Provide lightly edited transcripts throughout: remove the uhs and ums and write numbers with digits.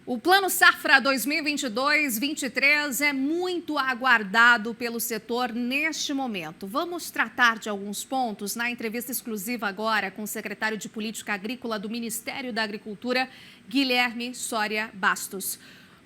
O Plano Safra 2022-23 é muito aguardado pelo setor neste momento. Vamos tratar de alguns pontos na entrevista exclusiva agora com o secretário de Política Agrícola do Ministério da Agricultura, Guilherme Soria Bastos.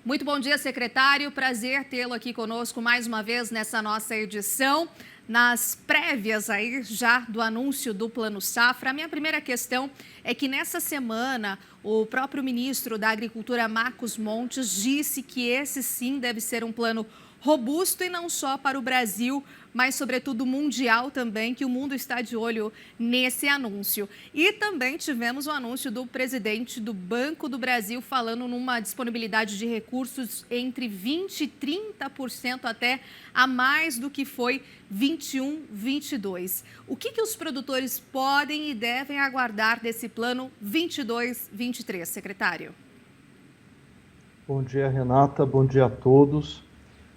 Muito bom dia, secretário. Prazer tê-lo aqui conosco mais uma vez nessa nossa edição. Nas prévias aí já do anúncio do Plano Safra, a minha primeira questão é que nessa semana o próprio ministro da Agricultura, Marcos Montes, disse que esse sim deve ser um plano robusto e não só para o Brasil, mas sobretudo mundial também, que o mundo está de olho nesse anúncio. E também tivemos o anúncio do presidente do Banco do Brasil falando numa disponibilidade de recursos entre 20% e 30% até a mais do que foi 21-22. O que os produtores podem e devem aguardar desse plano 22-23, secretário? Bom dia, Renata. Bom dia a todos.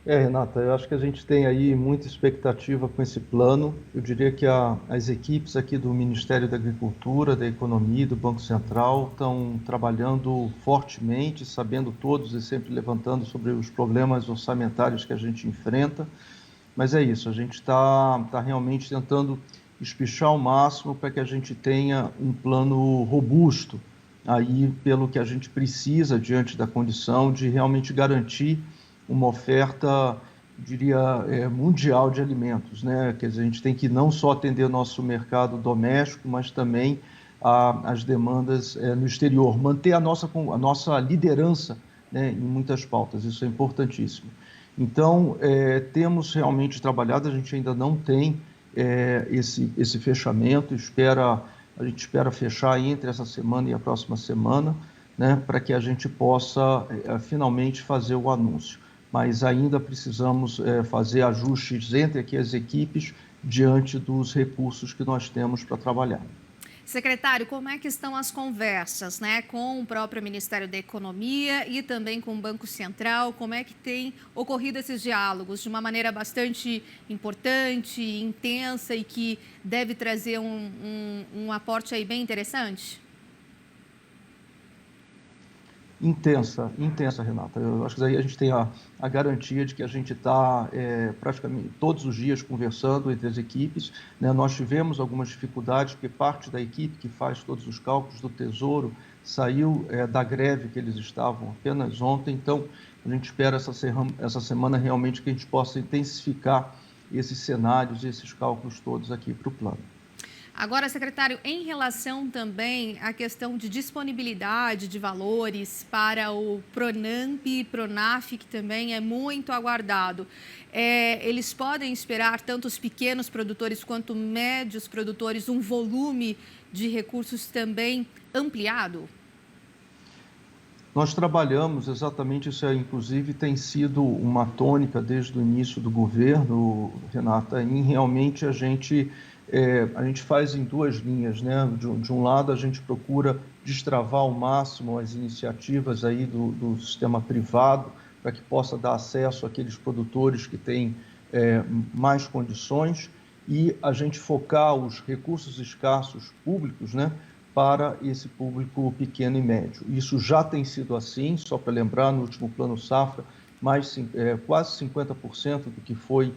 Renata, eu acho que a gente tem aí muita expectativa com esse plano. Eu diria que as equipes aqui do Ministério da Agricultura, da Economia e do Banco Central estão trabalhando fortemente, sabendo todos e sempre levantando sobre os problemas orçamentários que a gente enfrenta. Mas é isso, a gente está realmente tentando espichar ao máximo para que a gente tenha um plano robusto, aí pelo que a gente precisa diante da condição de realmente garantir uma oferta, diria, mundial de alimentos, né? Quer dizer, a gente tem que não só atender nosso mercado doméstico, mas também as demandas no exterior, manter a nossa liderança, né, em muitas pautas, isso é importantíssimo. Então, temos realmente trabalhado, a gente ainda não tem esse fechamento, a gente espera fechar entre essa semana e a próxima semana, né, para que a gente possa finalmente fazer o anúncio. Mas ainda precisamos fazer ajustes entre aqui as equipes diante dos recursos que nós temos para trabalhar. Secretário, como é que estão as conversas, né, com o próprio Ministério da Economia e também com o Banco Central? Como é que tem ocorrido esses diálogos de uma maneira bastante importante, intensa e que deve trazer um aporte aí bem interessante? Intensa, Renata. Eu acho que daí a gente tem a garantia de que a gente está praticamente todos os dias conversando entre as equipes, né? Nós tivemos algumas dificuldades, porque parte da equipe que faz todos os cálculos do Tesouro saiu da greve que eles estavam apenas ontem, então a gente espera essa semana realmente que a gente possa intensificar esses cenários e esses cálculos todos aqui para o plano. Agora, secretário, em relação também à questão de disponibilidade de valores para o Pronamp e Pronaf, que também é muito aguardado, eles podem esperar, tanto os pequenos produtores quanto médios produtores, um volume de recursos também ampliado? Nós trabalhamos exatamente isso, inclusive tem sido uma tônica desde o início do governo, Renata, em realmente a gente faz em duas linhas, né? De um lado, a gente procura destravar ao máximo as iniciativas aí do sistema privado para que possa dar acesso àqueles produtores que têm mais condições e a gente focar os recursos escassos públicos, né, para esse público pequeno e médio. Isso já tem sido assim, só para lembrar, no último Plano Safra, quase 50% do que foi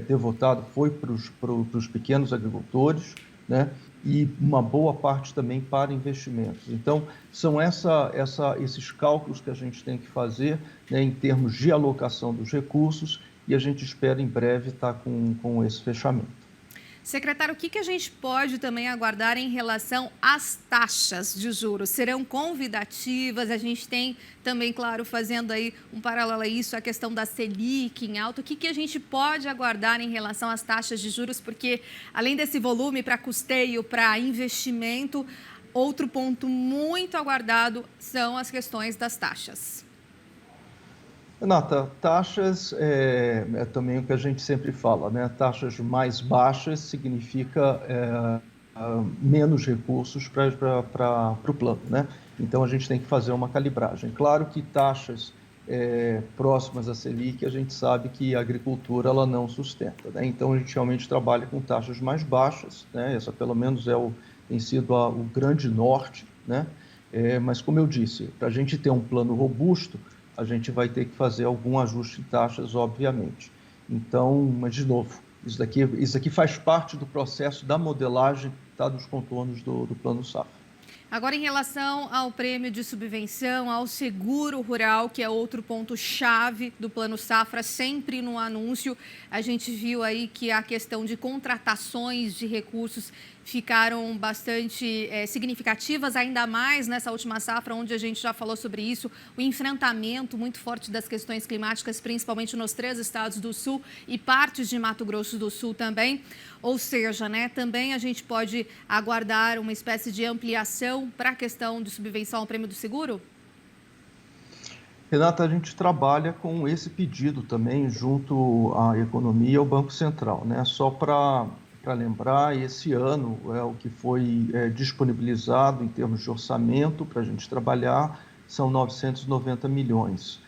devotado foi para os pequenos agricultores, né? E uma boa parte também para investimentos. Então, são esses cálculos que a gente tem que fazer, né, em termos de alocação dos recursos, e a gente espera em breve estar com esse fechamento. Secretário, o que a gente pode também aguardar em relação às taxas de juros? Serão convidativas? A gente tem também, claro, fazendo aí um paralelo a isso, a questão da Selic em alta. O que a gente pode aguardar em relação às taxas de juros? Porque, além desse volume para custeio, para investimento, outro ponto muito aguardado são as questões das taxas. Renata, taxas é também o que a gente sempre fala, né? Taxas mais baixas significa menos recursos para o plano, né? Então a gente tem que fazer uma calibragem. Claro que taxas próximas à Selic, a gente sabe que a agricultura ela não sustenta, né? Então a gente realmente trabalha com taxas mais baixas, né? Essa pelo menos tem sido o grande norte, né? Mas, como eu disse, para a gente ter um plano robusto, a gente vai ter que fazer algum ajuste em taxas, obviamente. Então, mas, de novo, isso aqui faz parte do processo da modelagem, tá, dos contornos do Plano Safra. Agora, em relação ao prêmio de subvenção, ao seguro rural, que é outro ponto-chave do Plano Safra, sempre no anúncio, a gente viu aí que a questão de contratações de recursos ficaram bastante significativas, ainda mais nessa última safra, onde a gente já falou sobre isso, o enfrentamento muito forte das questões climáticas, principalmente nos 3 estados do Sul e partes de Mato Grosso do Sul também. Ou seja, né, também a gente pode aguardar uma espécie de ampliação para a questão de subvenção ao prêmio do seguro? Renata, a gente trabalha com esse pedido também junto à economia e ao Banco Central, né? Só para lembrar, esse ano o que foi disponibilizado em termos de orçamento para a gente trabalhar são 990 milhões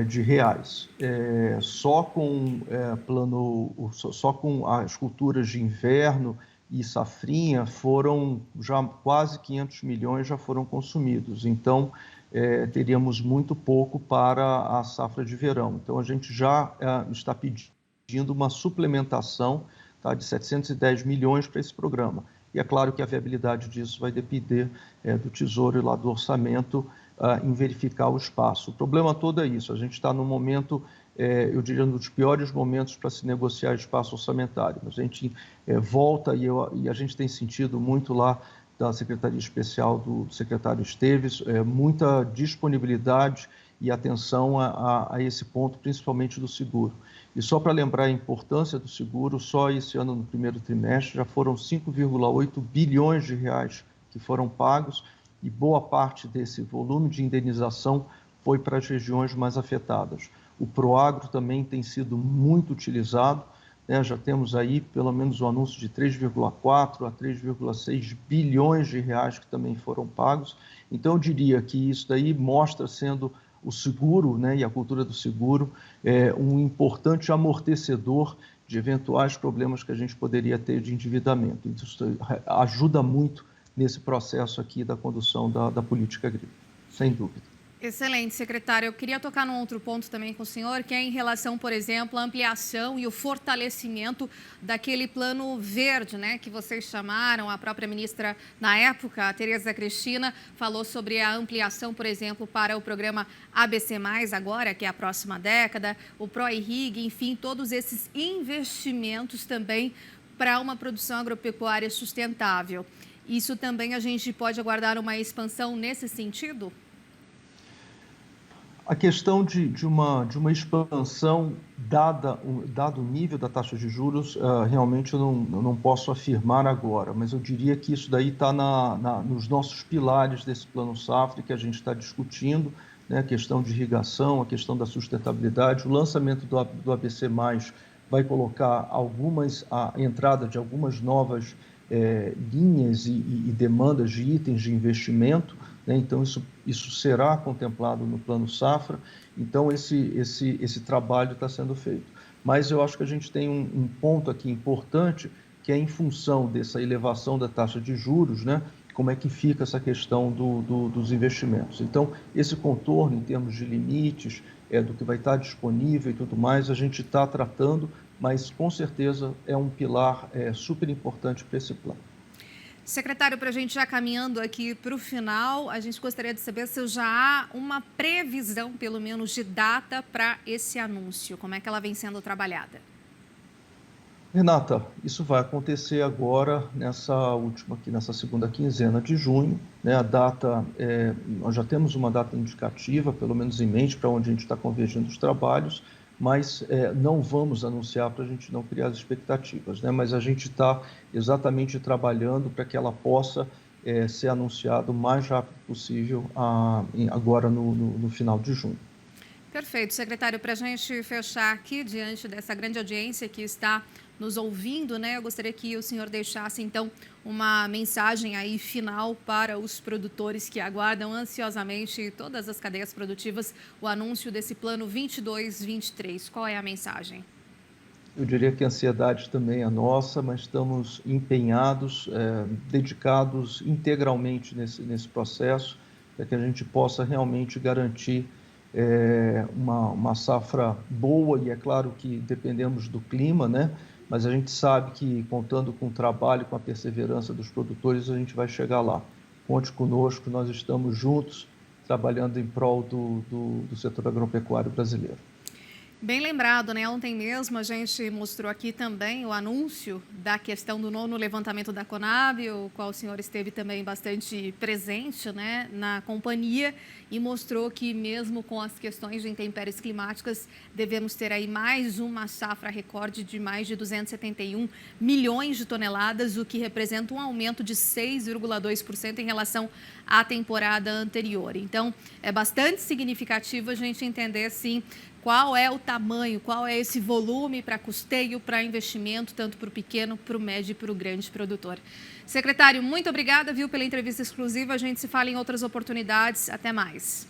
de reais. Só com só com as culturas de inverno e safrinha foram já quase 500 milhões já foram consumidos. Então, teríamos muito pouco para a safra de verão. Então, a gente já está pedindo uma suplementação, tá, de 710 milhões para esse programa. E é claro que a viabilidade disso vai depender do Tesouro e lá do orçamento em verificar o espaço. O problema todo é isso, a gente está num momento, eu diria, um dos piores momentos para se negociar espaço orçamentário. A gente volta e a gente tem sentido muito lá da Secretaria Especial do secretário Esteves, muita disponibilidade e atenção a esse ponto, principalmente do seguro. E só para lembrar a importância do seguro, só esse ano, no primeiro trimestre, já foram 5,8 bilhões de reais que foram pagos e boa parte desse volume de indenização foi para as regiões mais afetadas. O Proagro também tem sido muito utilizado, né? Já temos aí pelo menos o anúncio de 3,4 a 3,6 bilhões de reais que também foram pagos. Então, eu diria que isso daí mostra sendo o seguro, né, e a cultura do seguro um importante amortecedor de eventuais problemas que a gente poderia ter de endividamento. Isso ajuda muito nesse processo aqui da condução da política agrícola, sem dúvida. Excelente, secretário. Eu queria tocar num outro ponto também com o senhor, que é em relação, por exemplo, à ampliação e o fortalecimento daquele plano verde, né, que vocês chamaram. A própria ministra, na época, a Tereza Cristina, falou sobre a ampliação, por exemplo, para o programa ABC+, agora, que é a próxima década, o ProIRRIG, enfim, todos esses investimentos também para uma produção agropecuária sustentável. Isso também a gente pode aguardar uma expansão nesse sentido? A questão de uma expansão, dado o nível da taxa de juros, realmente eu não posso afirmar agora, mas eu diria que isso daí está nos nossos pilares desse Plano Safra que a gente está discutindo, né? A questão de irrigação, a questão da sustentabilidade, o lançamento do ABC+, vai colocar a entrada de algumas novas linhas e demandas de itens de investimento, né? Então, isso será contemplado no Plano Safra. Então, esse trabalho está sendo feito. Mas eu acho que a gente tem um ponto aqui importante, que é em função dessa elevação da taxa de juros, né? Como é que fica essa questão dos investimentos. Então, esse contorno em termos de limites, do que vai estar disponível e tudo mais, a gente está tratando, mas com certeza é um pilar super importante para esse plano. Secretário, para a gente já caminhando aqui para o final, a gente gostaria de saber se já há uma previsão, pelo menos, de data para esse anúncio. Como é que ela vem sendo trabalhada? Renata, isso vai acontecer agora, nessa segunda quinzena de junho, né? A data, nós já temos uma data indicativa, pelo menos em mente, para onde a gente está convergindo os trabalhos, mas não vamos anunciar para a gente não criar as expectativas, né? Mas a gente está exatamente trabalhando para que ela possa ser anunciada o mais rápido possível agora no final de junho. Perfeito, secretário. Para a gente fechar aqui, diante dessa grande audiência que está nos ouvindo, né, eu gostaria que o senhor deixasse, então, uma mensagem aí final para os produtores que aguardam ansiosamente todas as cadeias produtivas, o anúncio desse plano 22-23. Qual é a mensagem? Eu diria que a ansiedade também é nossa, mas estamos empenhados, dedicados integralmente nesse processo. para que a gente possa realmente garantir uma safra boa, e é claro que dependemos do clima, né? Mas a gente sabe que, contando com o trabalho, com a perseverança dos produtores, a gente vai chegar lá. Conte conosco, nós estamos juntos, trabalhando em prol do setor agropecuário brasileiro. Bem lembrado, né? Ontem mesmo a gente mostrou aqui também o anúncio da questão do 9º levantamento da Conab, o qual o senhor esteve também bastante presente, né, na companhia, e mostrou que mesmo com as questões de intempéries climáticas, devemos ter aí mais uma safra recorde de mais de 271 milhões de toneladas, o que representa um aumento de 6,2% em relação à temporada anterior. Então, é bastante significativo a gente entender, sim, qual é o tamanho, qual é esse volume para custeio, para investimento, tanto para o pequeno, para o médio e para o grande produtor. Secretário, muito obrigada, viu, pela entrevista exclusiva. A gente se fala em outras oportunidades. Até mais.